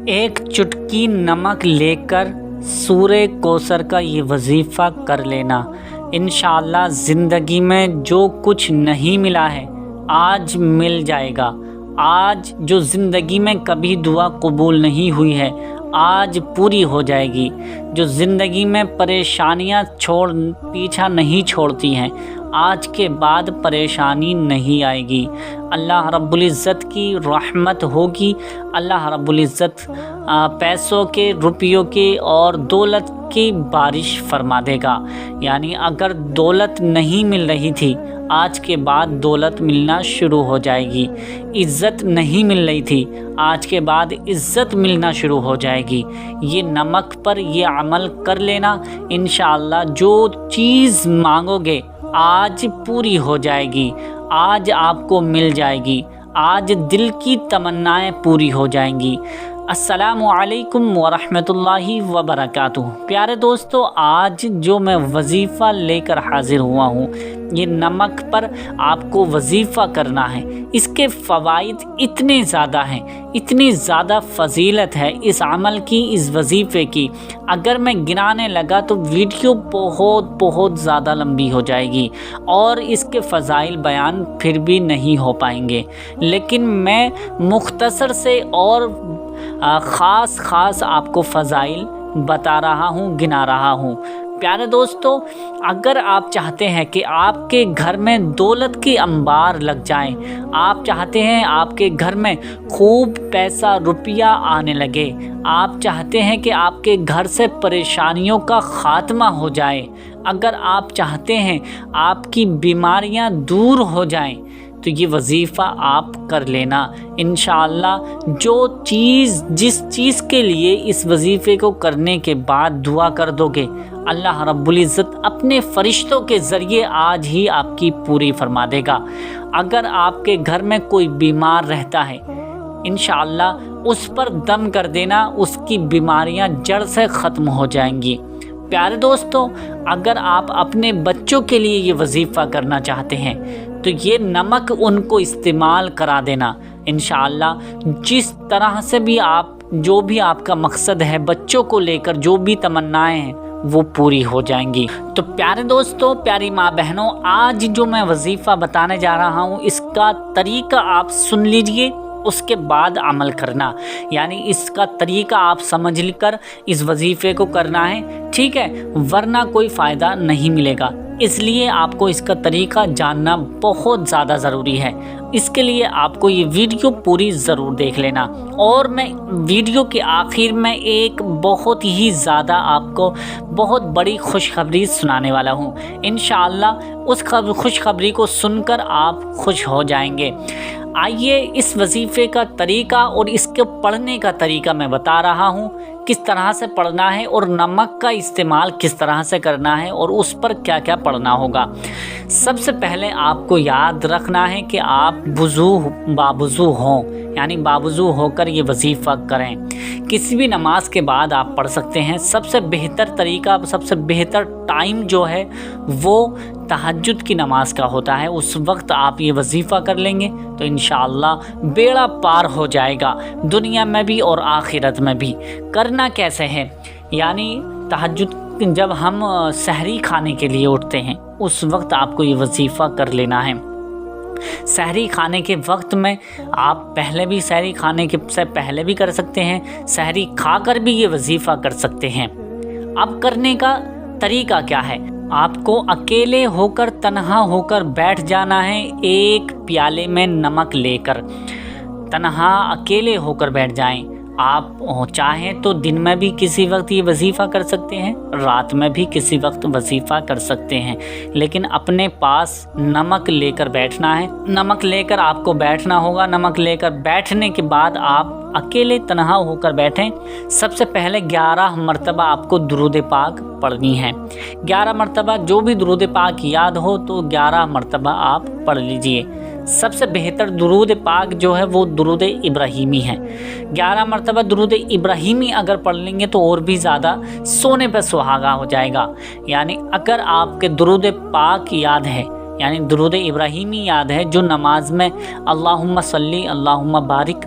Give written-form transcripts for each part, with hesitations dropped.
ایک چٹکی نمک لے کر سورہ کوثر کا یہ وظیفہ کر لینا، انشاءاللہ زندگی میں جو کچھ نہیں ملا ہے آج مل جائے گا۔ آج جو زندگی میں کبھی دعا قبول نہیں ہوئی ہے آج پوری ہو جائے گی۔ جو زندگی میں پریشانیاں پیچھا نہیں چھوڑتی ہیں آج کے بعد پریشانی نہیں آئے گی۔ اللہ رب العزت کی رحمت ہوگی، اللہ رب العزت پیسوں کے، روپیوں کے اور دولت کی بارش فرما دے گا۔ یعنی اگر دولت نہیں مل رہی تھی آج کے بعد دولت ملنا شروع ہو جائے گی، عزت نہیں مل رہی تھی آج کے بعد عزت ملنا شروع ہو جائے گی۔ یہ نمک پر یہ عمل کر لینا، انشاءاللہ جو چیز مانگو گے آج پوری ہو جائے گی، آج آپ کو مل جائے گی، آج دل کی تمنائیں پوری ہو جائیں گی۔ السلام علیکم ورحمۃ اللہ وبرکاتہ۔ پیارے دوستو، آج جو میں وظیفہ لے کر حاضر ہوا ہوں یہ نمک پر آپ کو وظیفہ کرنا ہے۔ اس کے فوائد اتنے زیادہ ہیں، اتنی زیادہ فضیلت ہے اس عمل کی، اس وظیفے کی، اگر میں گنانے لگا تو ویڈیو بہت زیادہ لمبی ہو جائے گی اور اس کے فضائل بیان پھر بھی نہیں ہو پائیں گے، لیکن میں مختصر سے اور خاص آپ کو فضائل بتا رہا ہوں، گنا رہا ہوں۔ پیارے دوستو، اگر آپ چاہتے ہیں کہ آپ کے گھر میں دولت کی انبار لگ جائیں، آپ چاہتے ہیں آپ کے گھر میں خوب پیسہ روپیہ آنے لگے، آپ چاہتے ہیں کہ آپ کے گھر سے پریشانیوں کا خاتمہ ہو جائے، اگر آپ چاہتے ہیں آپ کی بیماریاں دور ہو جائیں تو یہ وظیفہ آپ کر لینا۔ انشاءاللہ جس چیز کے لیے اس وظیفے کو کرنے کے بعد دعا کر دو گے اللہ رب العزت اپنے فرشتوں کے ذریعے آج ہی آپ کی پوری فرما دے گا۔ اگر آپ کے گھر میں کوئی بیمار رہتا ہے انشاءاللہ اس پر دم کر دینا، اس کی بیماریاں جڑ سے ختم ہو جائیں گی۔ پیارے دوستو، اگر آپ اپنے بچوں کے لیے یہ وظیفہ کرنا چاہتے ہیں تو یہ نمک ان کو استعمال کرا دینا، انشاءاللہ جس طرح سے بھی جو بھی آپ کا مقصد ہے بچوں کو لے کر، جو بھی تمنائیں ہیں وہ پوری ہو جائیں گی۔ تو پیارے دوستو، پیاری ماں بہنوں، آج جو میں وظیفہ بتانے جا رہا ہوں اس کا طریقہ آپ سن لیجئے، اس کے بعد عمل کرنا، یعنی اس کا طریقہ آپ سمجھ کر اس وظیفے کو کرنا ہے، ٹھیک ہے، ورنہ کوئی فائدہ نہیں ملے گا۔ اس لیے آپ کو اس کا طریقہ جاننا بہت زیادہ ضروری ہے۔ اس کے لیے آپ کو یہ ویڈیو پوری ضرور دیکھ لینا، اور میں ویڈیو کے آخر میں ایک بہت ہی زیادہ آپ کو بہت بڑی خوشخبری سنانے والا ہوں۔ انشاءاللہ اس خوشخبری کو سن کر آپ خوش ہو جائیں گے۔ آئیے اس وظیفے کا طریقہ اور اس کے پڑھنے کا طریقہ میں بتا رہا ہوں، کس طرح سے پڑھنا ہے اور نمک کا استعمال کس طرح سے کرنا ہے اور اس پر کیا کیا پڑھنا ہوگا۔ سب سے پہلے آپ کو یاد رکھنا ہے کہ آپ باوضو ہوں، یعنی باوضو ہو کر یہ وظیفہ کریں۔ کسی بھی نماز کے بعد آپ پڑھ سکتے ہیں۔ سب سے بہتر طریقہ، سب سے بہتر ٹائم جو ہے وہ تہجد کی نماز کا ہوتا ہے، اس وقت آپ یہ وظیفہ کر لیں گے تو انشاءاللہ بیڑا پار ہو جائے گا، دنیا میں بھی اور آخرت میں بھی۔ کرنا کیسے ہے؟ یعنی تہجد جب ہم سحری کھانے کے لیے اٹھتے ہیں اس وقت آپ کو یہ وظیفہ کر لینا ہے۔ سحری کھانے کے وقت میں آپ پہلے بھی سحری کھانے سے پہلے بھی کر سکتے ہیں، سحری کھا کر بھی یہ وظیفہ کر سکتے ہیں۔ اب کرنے کا طریقہ کیا ہے؟ آپ کو اکیلے ہو کر، تنہا ہو کر بیٹھ جانا ہے، ایک پیالے میں نمک لے کر تنہا اکیلے ہو کر بیٹھ جائیں۔ آپ چاہیں تو دن میں بھی کسی وقت یہ وظیفہ کر سکتے ہیں، رات میں بھی کسی وقت وظیفہ کر سکتے ہیں، لیکن اپنے پاس نمک لے کر بیٹھنا ہے۔ نمک لے کر آپ کو بیٹھنا ہوگا۔ نمک لے کر بیٹھنے کے بعد آپ اکیلے تنہا ہو کر بیٹھیں۔ سب سے پہلے 11 مرتبہ آپ کو درود پاک پڑھنی ہے۔ 11 مرتبہ، جو بھی درود پاک یاد ہو تو 11 مرتبہ آپ پڑھ لیجئے۔ سب سے بہتر درود پاک جو ہے وہ درود ابراہیمی ہے۔ 11 مرتبہ درود ابراہیمی اگر پڑھ لیں گے تو اور بھی زیادہ سونے پہ سہاگا ہو جائے گا۔ یعنی اگر آپ کے درود پاک یاد ہے، یعنی درود ابراہیمی یاد ہے جو نماز میں اللہم صلی، اللہم بارک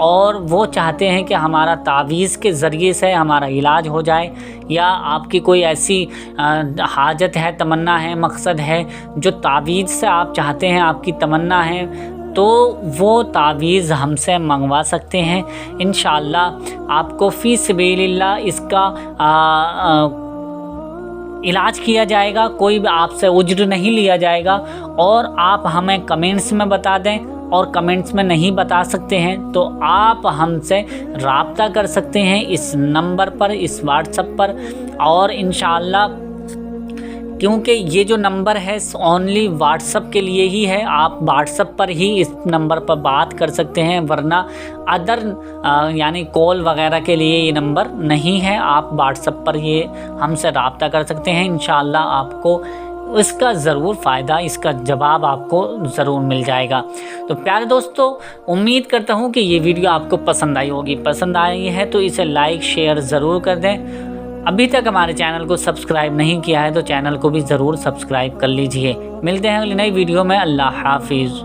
اور وہ چاہتے ہیں کہ ہمارا تعویذ کے ذریعے سے ہمارا علاج ہو جائے، یا آپ کی کوئی ایسی حاجت ہے، تمنا ہے، مقصد ہے جو تعویذ سے آپ چاہتے ہیں، آپ کی تمنا ہے، تو وہ تعویذ ہم سے منگوا سکتے ہیں۔ انشاءاللہ آپ کو فی سبیل اللہ اس کا علاج کیا جائے گا، کوئی بھی آپ سے اجر نہیں لیا جائے گا۔ اور آپ ہمیں کمنٹس میں بتا دیں، اور کمنٹس میں نہیں بتا سکتے ہیں تو آپ ہم سے رابطہ کر سکتے ہیں اس نمبر پر، اس واٹس ایپ پر۔ اور انشاءاللہ کیونکہ یہ جو نمبر ہے اونلی واٹس ایپ کے لیے ہی ہے، آپ واٹس ایپ پر ہی اس نمبر پر بات کر سکتے ہیں، ورنہ ادر یعنی کال وغیرہ کے لیے یہ نمبر نہیں ہے۔ آپ واٹس ایپ پر یہ ہم سے رابطہ کر سکتے ہیں۔ انشاءاللہ آپ کو اس کا ضرور فائدہ، اس کا جواب آپ کو ضرور مل جائے گا۔ تو پیارے دوستو، امید کرتا ہوں کہ یہ ویڈیو آپ کو پسند آئی ہوگی۔ پسند آئی ہے تو اسے لائک شیئر ضرور کر دیں۔ ابھی تک ہمارے چینل کو سبسکرائب نہیں کیا ہے تو چینل کو بھی ضرور سبسکرائب کر لیجئے۔ ملتے ہیں اگلی نئی ویڈیو میں۔ اللہ حافظ۔